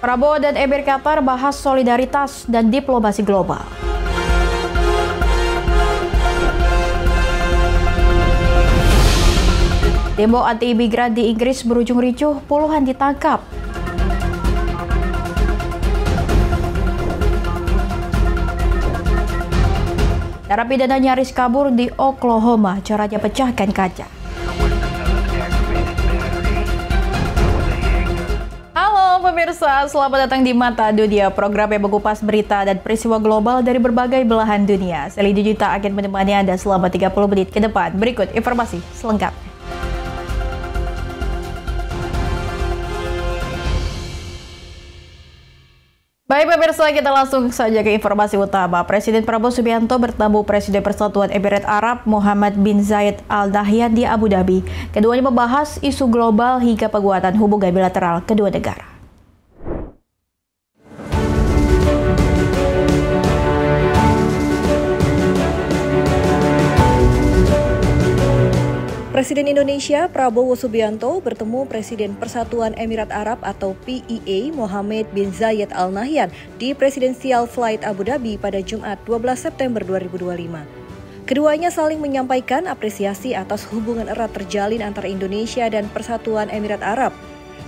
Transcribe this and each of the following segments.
Prabowo dan Emir Qatar bahas solidaritas dan diplomasi global. Demo anti-imigran di Inggris berujung ricuh, puluhan ditangkap. Narapidana nyaris kabur di Oklahoma, caranya pecahkan kaca. Halo pemirsa, selamat datang di Mata Dunia, program yang mengupas berita dan peristiwa global dari berbagai belahan dunia. Seli Digita akan menemani Anda selama 30 menit ke depan. Berikut informasi selengkapnya. Baik pemirsa, kita langsung saja ke informasi utama. Presiden Prabowo Subianto bertemu Presiden Persatuan Emirat Arab Mohammed bin Zayed Al Nahyan di Abu Dhabi. Keduanya membahas isu global hingga penguatan hubungan bilateral kedua negara. Presiden Indonesia Prabowo Subianto bertemu Presiden Persatuan Emirat Arab atau PEA Mohammed bin Zayed Al Nahyan di Presidential Flight Abu Dhabi pada Jumat 12 September 2025. Keduanya saling menyampaikan apresiasi atas hubungan erat terjalin antara Indonesia dan Persatuan Emirat Arab.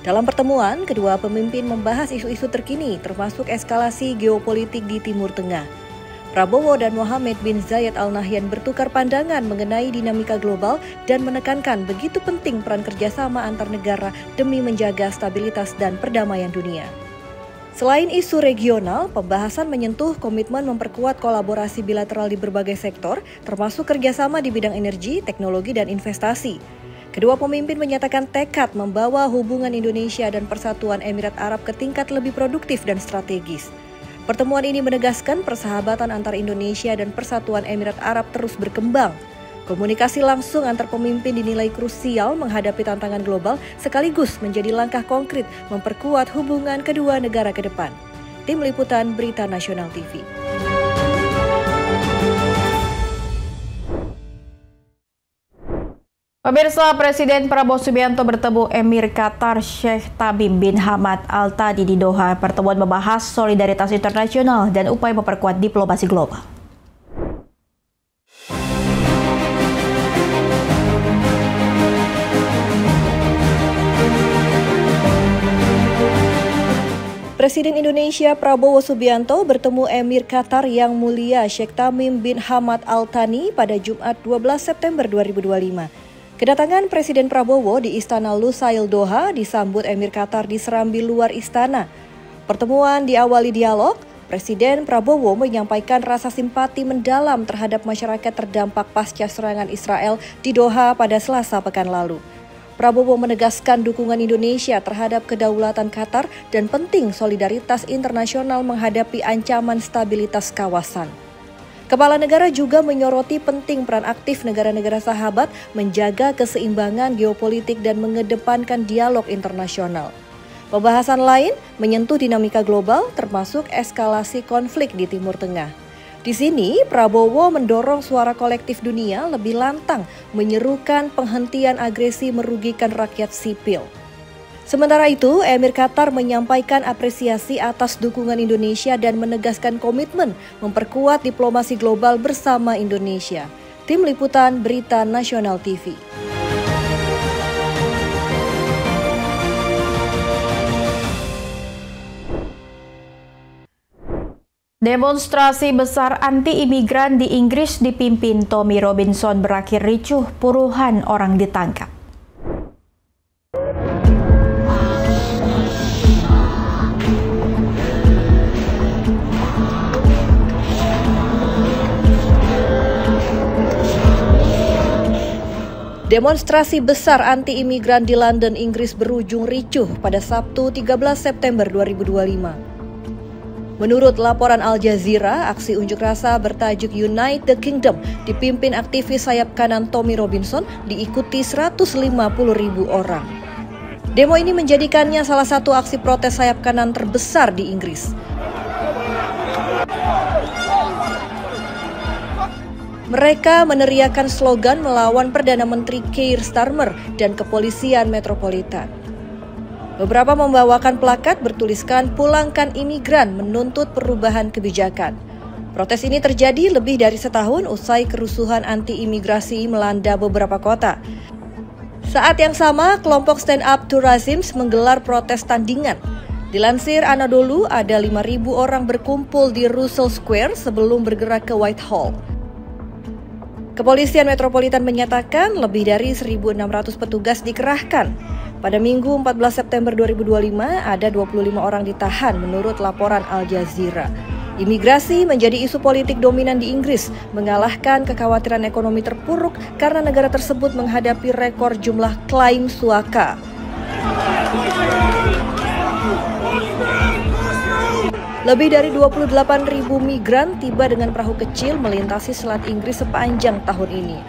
Dalam pertemuan, kedua pemimpin membahas isu-isu terkini termasuk eskalasi geopolitik di Timur Tengah. Prabowo dan Mohammed bin Zayed Al Nahyan bertukar pandangan mengenai dinamika global dan menekankan begitu penting peran kerjasama antar negara demi menjaga stabilitas dan perdamaian dunia. Selain isu regional, pembahasan menyentuh komitmen memperkuat kolaborasi bilateral di berbagai sektor, termasuk kerjasama di bidang energi, teknologi, dan investasi. Kedua pemimpin menyatakan tekad membawa hubungan Indonesia dan Persatuan Emirat Arab ke tingkat lebih produktif dan strategis. Pertemuan ini menegaskan persahabatan antar Indonesia dan Persatuan Emirat Arab terus berkembang. Komunikasi langsung antar pemimpin dinilai krusial menghadapi tantangan global sekaligus menjadi langkah konkret memperkuat hubungan kedua negara ke depan. Tim Liputan Berita Nasional TV. Pemirsa, Presiden Prabowo Subianto bertemu Emir Qatar Sheikh Tamim bin Hamad Al Thani di Doha. Pertemuan membahas solidaritas internasional dan upaya memperkuat diplomasi global. Presiden Indonesia Prabowo Subianto bertemu Emir Qatar Yang Mulia Sheikh Tamim bin Hamad Al Thani pada Jumat 12 September 2025. Kedatangan Presiden Prabowo di Istana Lusail Doha disambut Emir Qatar di serambi luar istana. Pertemuan diawali dialog, Presiden Prabowo menyampaikan rasa simpati mendalam terhadap masyarakat terdampak pasca serangan Israel di Doha pada Selasa pekan lalu. Prabowo menegaskan dukungan Indonesia terhadap kedaulatan Qatar dan penting solidaritas internasional menghadapi ancaman stabilitas kawasan. Kepala negara juga menyoroti penting peran aktif negara-negara sahabat menjaga keseimbangan geopolitik dan mengedepankan dialog internasional. Pembahasan lain menyentuh dinamika global termasuk eskalasi konflik di Timur Tengah. Di sini, Prabowo mendorong suara kolektif dunia lebih lantang menyerukan penghentian agresi merugikan rakyat sipil. Sementara itu, Emir Qatar menyampaikan apresiasi atas dukungan Indonesia dan menegaskan komitmen memperkuat diplomasi global bersama Indonesia. Tim Liputan Berita Nasional TV. Demonstrasi besar anti-imigran di Inggris dipimpin Tommy Robinson berakhir ricuh, puluhan orang ditangkap. Demonstrasi besar anti-imigran di London, Inggris berujung ricuh pada Sabtu 13 September 2025. Menurut laporan Al Jazeera, aksi unjuk rasa bertajuk Unite the Kingdom dipimpin aktivis sayap kanan Tommy Robinson diikuti 150.000 orang. Demo ini menjadikannya salah satu aksi protes sayap kanan terbesar di Inggris. Mereka meneriakkan slogan melawan Perdana Menteri Keir Starmer dan kepolisian metropolitan. Beberapa membawakan plakat bertuliskan "Pulangkan imigran, menuntut perubahan kebijakan". Protes ini terjadi lebih dari setahun usai kerusuhan anti-imigrasi melanda beberapa kota. Saat yang sama, kelompok Stand Up to Racism menggelar protes tandingan. Dilansir Anadolu, ada 5.000 orang berkumpul di Russell Square sebelum bergerak ke Whitehall. Kepolisian Metropolitan menyatakan lebih dari 1.600 petugas dikerahkan. Pada Minggu 14 September 2025, ada 25 orang ditahan menurut laporan Al Jazeera. Imigrasi menjadi isu politik dominan di Inggris, mengalahkan kekhawatiran ekonomi terpuruk karena negara tersebut menghadapi rekor jumlah klaim suaka. Lebih dari 28.000 migran tiba dengan perahu kecil melintasi Selat Inggris sepanjang tahun ini.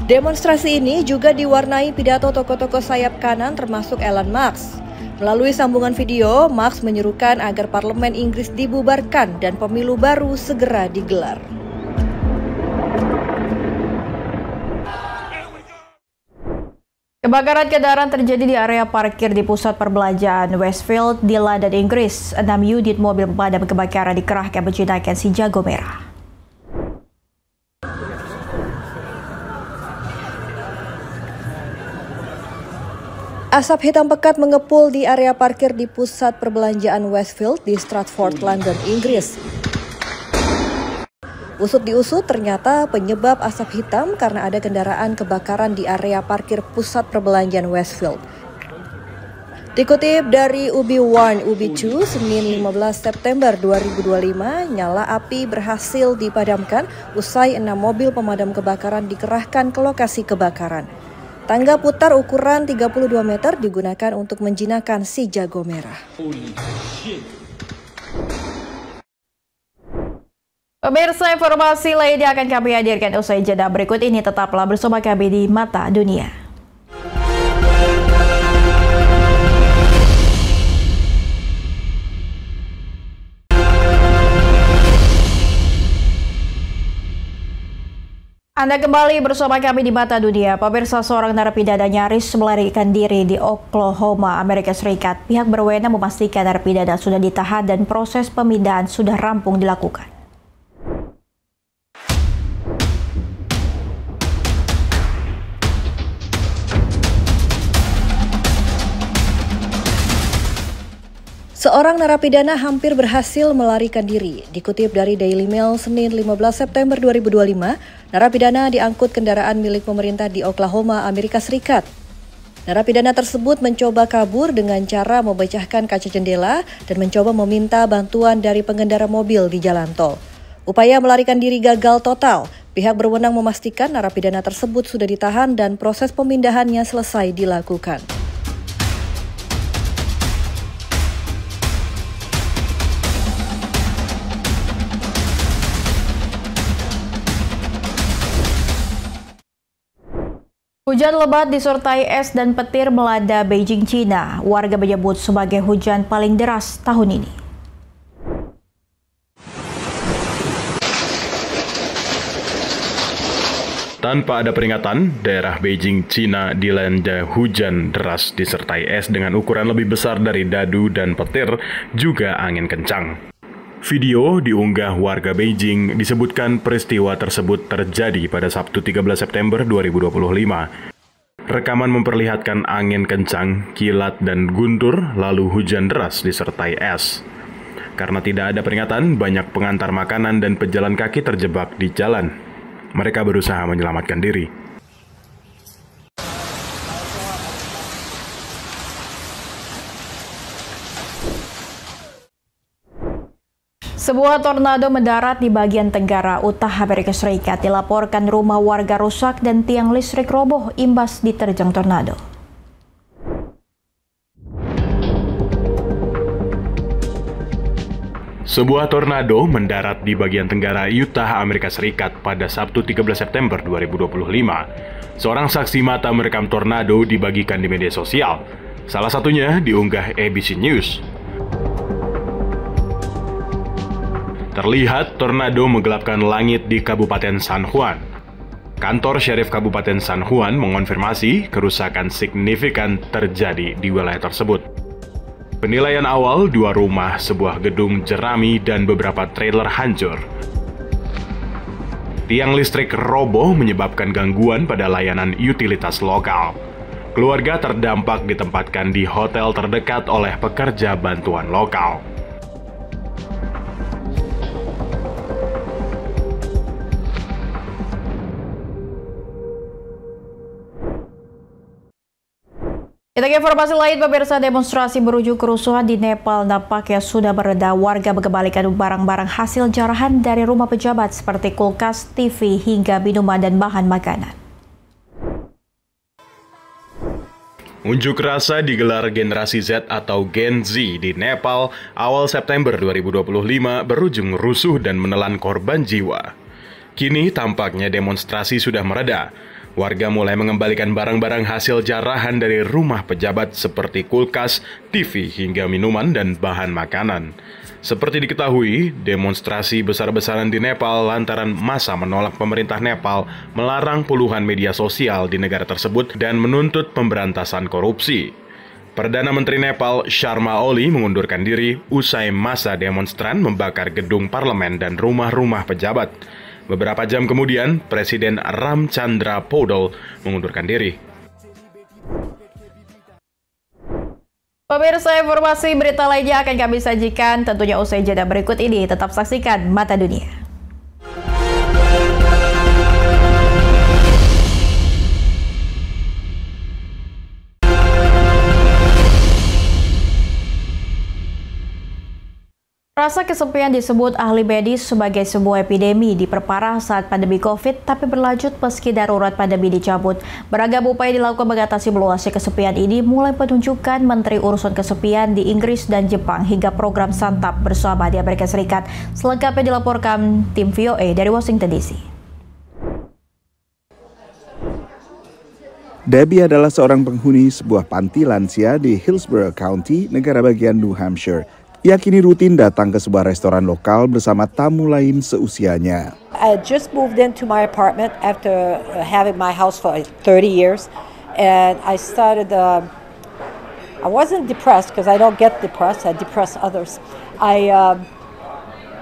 Demonstrasi ini juga diwarnai pidato tokoh-tokoh sayap kanan termasuk Elon Musk. Melalui sambungan video, Musk menyerukan agar parlemen Inggris dibubarkan dan pemilu baru segera digelar. Kebakaran kendaraan terjadi di area parkir di pusat perbelanjaan Westfield di London, Inggris. 6 unit mobil pemadam kebakaran dikerahkan menjinakkan si jago merah. Asap hitam pekat mengepul di area parkir di pusat perbelanjaan Westfield di Stratford, London, Inggris. Usut diusut, ternyata penyebab asap hitam karena ada kendaraan kebakaran di area parkir pusat perbelanjaan Westfield. Dikutip dari UB1 UB2, Senin 15 September 2025, nyala api berhasil dipadamkan usai 6 mobil pemadam kebakaran dikerahkan ke lokasi kebakaran. Tangga putar ukuran 32 meter digunakan untuk menjinakkan si jago merah. Pemirsa, informasi lainnya akan kami hadirkan usai jeda berikut ini. Tetaplah bersama kami di Mata Dunia. Anda kembali bersama kami di Mata Dunia. Pemirsa, seorang narapidana nyaris melarikan diri di Oklahoma, Amerika Serikat. Pihak berwenang memastikan narapidana sudah ditahan dan proses pemindahan sudah rampung dilakukan. Seorang narapidana hampir berhasil melarikan diri. Dikutip dari Daily Mail Senin 15 September 2025, narapidana diangkut kendaraan milik pemerintah di Oklahoma, Amerika Serikat. Narapidana tersebut mencoba kabur dengan cara memecahkan kaca jendela dan mencoba meminta bantuan dari pengendara mobil di jalan tol. Upaya melarikan diri gagal total. Pihak berwenang memastikan narapidana tersebut sudah ditahan dan proses pemindahannya selesai dilakukan. Hujan lebat disertai es dan petir melanda Beijing, China. Warga menyebut sebagai hujan paling deras tahun ini. Tanpa ada peringatan, daerah Beijing, China dilanda hujan deras disertai es dengan ukuran lebih besar dari dadu dan petir, juga angin kencang. Video diunggah warga Beijing disebutkan peristiwa tersebut terjadi pada Sabtu 13 September 2025. Rekaman memperlihatkan angin kencang, kilat dan guntur, lalu hujan deras disertai es. Karena tidak ada peringatan, banyak pengantar makanan dan pejalan kaki terjebak di jalan. Mereka berusaha menyelamatkan diri. Sebuah tornado mendarat di bagian tenggara utara Amerika Serikat. Dilaporkan rumah warga rusak dan tiang listrik roboh imbas diterjang tornado. Sebuah tornado mendarat di bagian tenggara Utah, Amerika Serikat pada Sabtu 13 September 2025. Seorang saksi mata merekam tornado dibagikan di media sosial. Salah satunya diunggah ABC News. Terlihat tornado menggelapkan langit di Kabupaten San Juan. Kantor Syarif Kabupaten San Juan mengonfirmasi kerusakan signifikan terjadi di wilayah tersebut. Penilaian awal 2 rumah, sebuah gedung jerami, dan beberapa trailer hancur. Tiang listrik roboh menyebabkan gangguan pada layanan utilitas lokal. Keluarga terdampak ditempatkan di hotel terdekat oleh pekerja bantuan lokal. Kita ke informasi lain, pemirsa. Demonstrasi berujung kerusuhan di Nepal nampaknya sudah mereda. Warga mengembalikan barang-barang hasil jarahan dari rumah pejabat seperti kulkas, TV, hingga minuman dan bahan makanan. Unjuk rasa digelar generasi Z atau Gen Z di Nepal awal September 2025 berujung rusuh dan menelan korban jiwa. Kini tampaknya demonstrasi sudah mereda. Warga mulai mengembalikan barang-barang hasil jarahan dari rumah pejabat seperti kulkas, TV, hingga minuman dan bahan makanan. Seperti diketahui, demonstrasi besar-besaran di Nepal lantaran massa menolak pemerintah Nepal melarang puluhan media sosial di negara tersebut dan menuntut pemberantasan korupsi. Perdana Menteri Nepal Sharma Oli mengundurkan diri usai massa demonstran membakar gedung parlemen dan rumah-rumah pejabat. Beberapa jam kemudian, Presiden Ramchandra Podol mengundurkan diri. Pemirsa, informasi berita lainnya akan kami sajikan tentunya usai jeda berikut ini. Tetap saksikan Mata Dunia. Rasa kesepian disebut ahli medis sebagai sebuah epidemi diperparah saat pandemi COVID, tapi berlanjut meski darurat pandemi dicabut. Beragam upaya dilakukan mengatasi meluasnya kesepian ini, mulai penunjukan Menteri Urusan Kesepian di Inggris dan Jepang hingga program santap bersama di Amerika Serikat. Selengkapnya dilaporkan tim VOA dari Washington DC. Debbie adalah seorang penghuni sebuah panti lansia di Hillsborough County, negara bagian New Hampshire. Ia kini rutin datang ke sebuah restoran lokal bersama tamu lain seusianya. I just moved into my apartment after having my house for 30 years, and I started. I wasn't depressed because I don't get depressed. I depress others.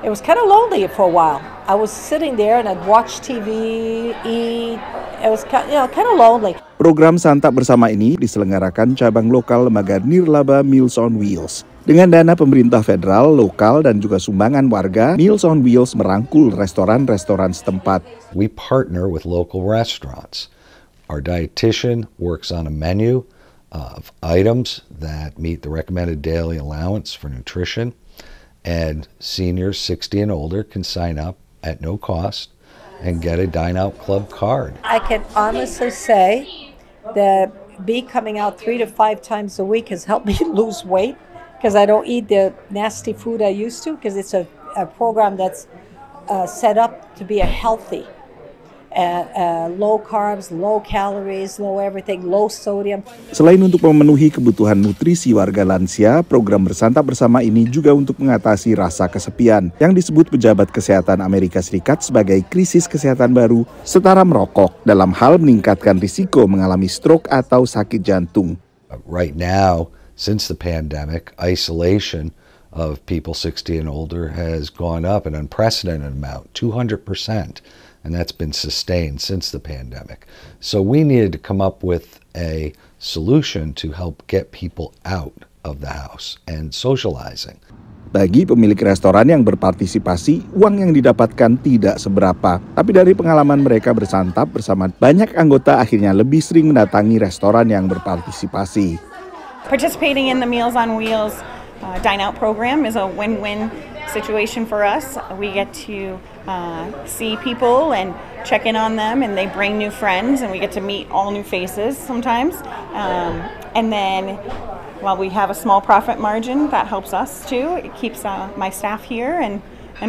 It was kind of lonely for a while. I was sitting there and I'd watch TV, eat. It was kind of lonely. Program santap bersama ini diselenggarakan cabang lokal lembaga Nirlaba Meals on Wheels. Dengan dana pemerintah federal, lokal, dan juga sumbangan warga, Meals on Wheels merangkul restoran-restoran setempat. We partner with local restaurants. Our dietitian works on a menu of items that meet the recommended daily allowance for nutrition, and seniors 60 and older can sign up at no cost and get a Dine Out Club card. I can honestly say that me coming out 3 to 5 times a week has helped me lose weight, because I don't eat the nasty food I used to, because it's a program that's set up to be a healthy, low carbs, low calories, low everything, low sodium. Selain untuk memenuhi kebutuhan nutrisi warga lansia, program bersantap bersama ini juga untuk mengatasi rasa kesepian yang disebut pejabat kesehatan Amerika Serikat sebagai krisis kesehatan baru setara merokok dalam hal meningkatkan risiko mengalami stroke atau sakit jantung. Right now, since the pandemic, isolation of people 60 and older has gone up an unprecedented amount, 200%, and that's been sustained since the pandemic. So we needed to come up with a solution to help get people out of the house and socializing. Bagi pemilik restoran yang berpartisipasi, uang yang didapatkan tidak seberapa. Tapi dari pengalaman mereka bersantap bersama banyak anggota, akhirnya lebih sering mendatangi restoran yang berpartisipasi. Participating in the Meals on Wheels Dine Out program is a win-win situation for us. We get to see people and check in on them, and they bring new friends, and we get to meet all new faces sometimes. And then while we have a small profit margin, that helps us too. It keeps my staff here and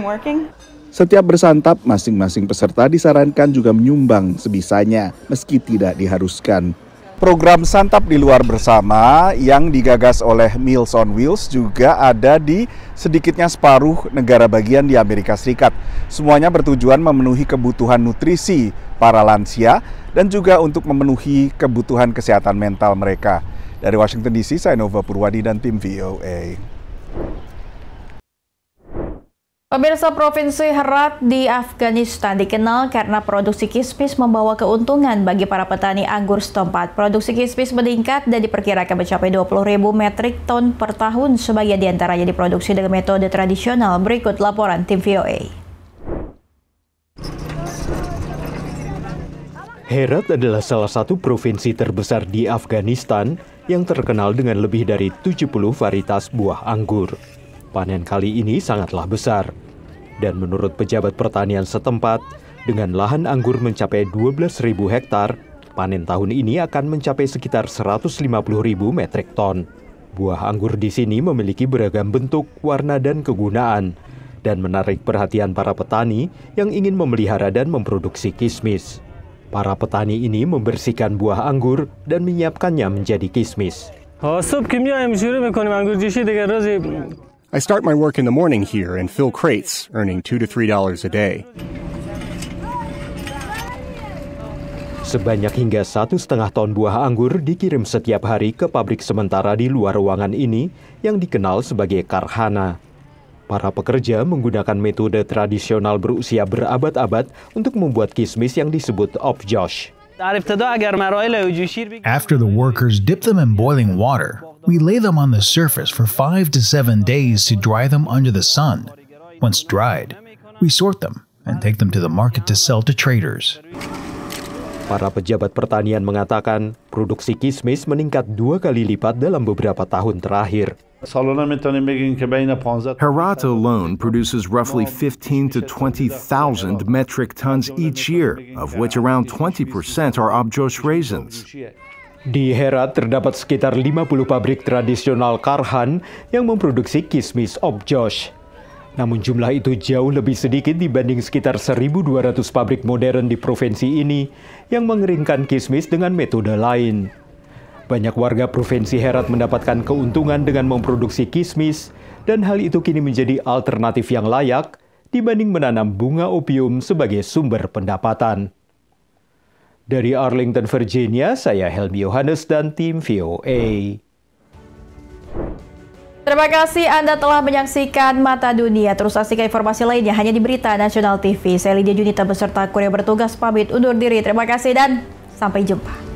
working. Setiap bersantap, masing-masing peserta disarankan juga menyumbang sebisanya, meski tidak diharuskan. Program santap di luar bersama yang digagas oleh Meals on Wheels juga ada di sedikitnya separuh negara bagian di Amerika Serikat. Semuanya bertujuan memenuhi kebutuhan nutrisi para lansia dan juga untuk memenuhi kebutuhan kesehatan mental mereka. Dari Washington DC, saya Nova Purwadi dan tim VOA. Pemirsa, Provinsi Herat di Afghanistan dikenal karena produksi kismis membawa keuntungan bagi para petani anggur setempat. Produksi kismis meningkat dan diperkirakan mencapai 20.000 metrik ton per tahun. Sebagian diantaranya diproduksi dengan metode tradisional. Berikut laporan tim VOA. Herat adalah salah satu provinsi terbesar di Afghanistan yang terkenal dengan lebih dari 70 varietas buah anggur. Panen kali ini sangatlah besar. Dan menurut pejabat pertanian setempat, dengan lahan anggur mencapai 12.000 hektar, panen tahun ini akan mencapai sekitar 150.000 metrik ton. Buah anggur di sini memiliki beragam bentuk, warna, dan kegunaan, dan menarik perhatian para petani yang ingin memelihara dan memproduksi kismis. Para petani ini membersihkan buah anggur dan menyiapkannya menjadi kismis. I start my work in the morning here and fill crates, earning $2 to $3 a day. Sebanyak hingga 1,5 ton buah anggur dikirim setiap hari ke pabrik sementara di luar ruangan ini yang dikenal sebagai karkhana. Para pekerja menggunakan metode tradisional berusia berabad-abad untuk membuat kismis yang disebut objosh. After the workers dip them in boiling water, we lay them on the surface for 5 to 7 days to dry them under the sun. Once dried, we sort them and take them to the market to sell to traders. Para pejabat pertanian mengatakan produksi kismis meningkat 2 kali lipat dalam beberapa tahun terakhir. Herat alone produces roughly 15 to 20,000 metric tons each year, of which around 20% are objosh raisins. Di Herat terdapat sekitar 50 pabrik tradisional karhan yang memproduksi kismis objosh. Namun jumlah itu jauh lebih sedikit dibanding sekitar 1.200 pabrik modern di provinsi ini yang mengeringkan kismis dengan metode lain. Banyak warga provinsi Herat mendapatkan keuntungan dengan memproduksi kismis, dan hal itu kini menjadi alternatif yang layak dibanding menanam bunga opium sebagai sumber pendapatan. Dari Arlington, Virginia, saya Helmi Yohanes dan tim VOA. Terima kasih Anda telah menyaksikan Mata Dunia. Terus saksikan informasi lainnya hanya di Berita Nasional TV. Saya Lydia Junita beserta kru yang bertugas pamit undur diri. Terima kasih dan sampai jumpa.